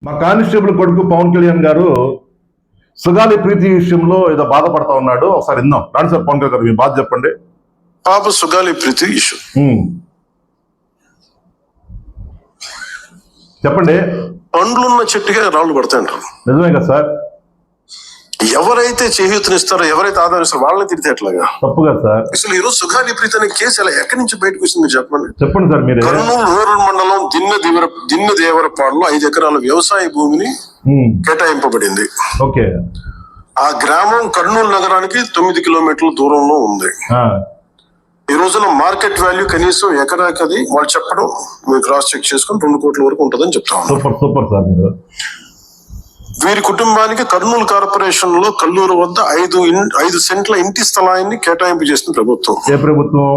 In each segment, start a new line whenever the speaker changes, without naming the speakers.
మా కానిస్టేబుల్ కొడుకు పవన్ కళ్యాణ్ గారు సుగాలి ప్రీతి విషయంలో ఏదో బాధపడతా ఉన్నాడు. ఒకసారి విందాం. రాండి సార్ పవన్ కళ్యాణ్ గారు, మీ బాధ చెప్పండి.
పాప సుగాలి ప్రీతి ఇష్యూ
చెప్పండి.
పండ్లున్న చెట్టుగా రాళ్ళు పడతాయంటారు.
నిజమే కదా సార్?
ఎవరైతే చేయూతనిస్తారో, ఎవరైతే ఆదరిస్తారో వాళ్ళని తిరితే ఎట్లాగా?
తప్పు కదా సార్?
అసలు ఈ రోజు సుగాలి ప్రీతి అనే కేసు ఎలా ఎక్కడి నుంచి బయటకు వచ్చింది మీరు చెప్పండి.
చెప్పండి సార్. మీరు
కర్నూలు రూరల్ మండలం దిన్నదేవరపాడులో 5 ఎకరాల వ్యవసాయ భూమిని కేటాయింపబడింది.
ఓకే.
ఆ గ్రామం కర్నూలు నగరానికి 9 కిలోమీటర్ల దూరంలో ఉంది. ఈ రోజున మార్కెట్ వాల్యూ కనీసం ఎకరాకి అది వాళ్ళు చెప్పడం మీరు క్రాస్ చెక్ చేసుకుని 2 కోట్ల వరకు ఉంటుందని చెప్తా ఉన్నాం.
Super super sir. మీరు
వీరి కుటుంబానికి కర్నూలు కార్పొరేషన్ లో కల్లూరు వద్ద 5 సెంట్ల ఇంటి స్థలాన్ని కేటాయింపు చేసిన ప్రభుత్వం.
ఏ ప్రభుత్వం?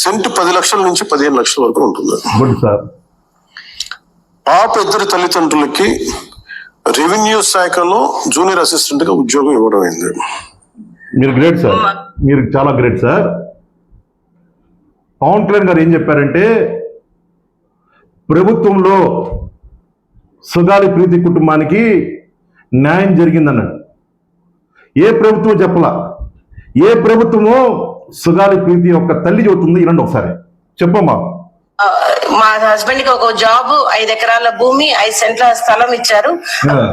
సెంటు 10 లక్షల నుంచి 15 లక్షల వరకు ఉంటుంది.
Good sir.
పాప ఇద్దరు తల్లిదండ్రులకి రెవెన్యూ శాఖలో జూనియర్ అసిస్టెంట్ గా ఉద్యోగం ఇవ్వడం అయింది.
మీరు గ్రేట్ సార్. మీరు చాలా గ్రేట్ సార్. పవన్ కళ్యాణ్ గారు ఏం చెప్పారంటే, ప్రభుత్వంలో సుగాలి ప్రీతి కుటుంబానికి న్యాయం జరిగిందన్నాడు. ఏ ప్రభుత్వం చెప్పలా. ఏ ప్రభుత్వమో సుగాలి ప్రీతి యొక్క తల్లి చెబుతుంది. ఇలాంటి ఒకసారి చెప్పమ్మా.
మా హస్బెండ్ కి ఒక జాబ్, 5 ఎకరాల భూమి, 5 సెంట్ల స్థలం ఇచ్చారు.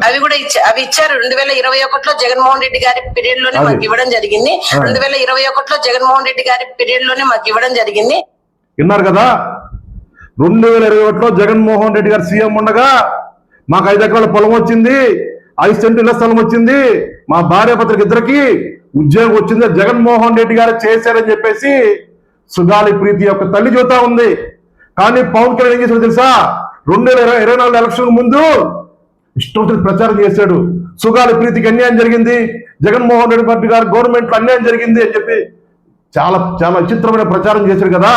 అవి కూడా ఇచ్చారు 2021లో జగన్మోహన్ రెడ్డి గారి పీరియడ్ లోనే మాకు ఇవ్వడం జరిగింది. 2021లో జగన్మోహన్ రెడ్డి గారి పీరియడ్ లోనే మాకు ఇవ్వడం జరిగింది.
విన్నారు కదా? 2021లో జగన్మోహన్ రెడ్డి గారు సీఎం ఉండగా మాకు 5 ఎకరాల పొలం వచ్చింది, 5 సెంట్ల స్థలం వచ్చింది, మా భార్య భర్తలకు ఇద్దరికి ఉద్యోగం వచ్చింది, జగన్మోహన్ రెడ్డి గారు చేశారని చెప్పేసి సుగాలి ప్రీతి యొక్క తల్లి చెబుతా ఉంది. కానీ పవన్ కళ్యాణ్ ఏం చేశాడు తెలుసా? 2024 ఎలక్షన్ ముందు ఇష్టం ప్రచారం చేశాడు. సుగాలి ప్రీతికి అన్యాయం జరిగింది, జగన్మోహన్ రెడ్డి గారు గవర్నమెంట్ లో అన్యాయం జరిగింది అని చెప్పి చాలా చాలా విచిత్రమైన ప్రచారం చేశాడు కదా.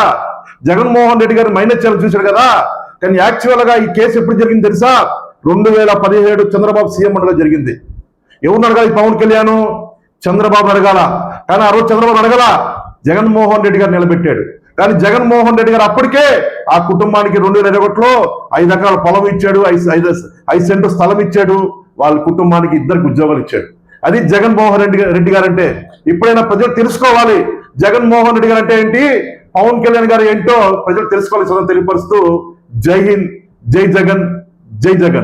జగన్మోహన్ రెడ్డి గారు మైనస్ చేయాలని చూశాడు కదా. కానీ యాక్చువల్ గా ఈ కేసు ఎప్పుడు జరిగింది తెలుసా? 2017 చంద్రబాబు సీఎం ఉండగా జరిగింది. ఎవరు అడగాలి? పవన్ కళ్యాణ్ చంద్రబాబు అడగాల. కానీ ఆ రోజు చంద్రబాబు అడగాల, జగన్మోహన్ రెడ్డి గారు నిలబెట్టాడు. కానీ జగన్మోహన్ రెడ్డి గారు అప్పటికే ఆ కుటుంబానికి 2021లో 5 ఎకరాల పొలం ఇచ్చాడు, 5 సెంటు స్థలం ఇచ్చాడు, వాళ్ళ కుటుంబానికి 2 ఉద్యోగాలు ఇచ్చాడు. అది జగన్మోహన్ రెడ్డి గారు అంటే. ఇప్పుడైనా ప్రజలు తెలుసుకోవాలి జగన్మోహన్ రెడ్డి గారు అంటే ఏంటి, పవన్ కళ్యాణ్ గారు ఏంటో ప్రజలు తెలుసుకోవాలి. తెలియపరుస్తూ జై హింద్, జై జగన్, జై జగన్.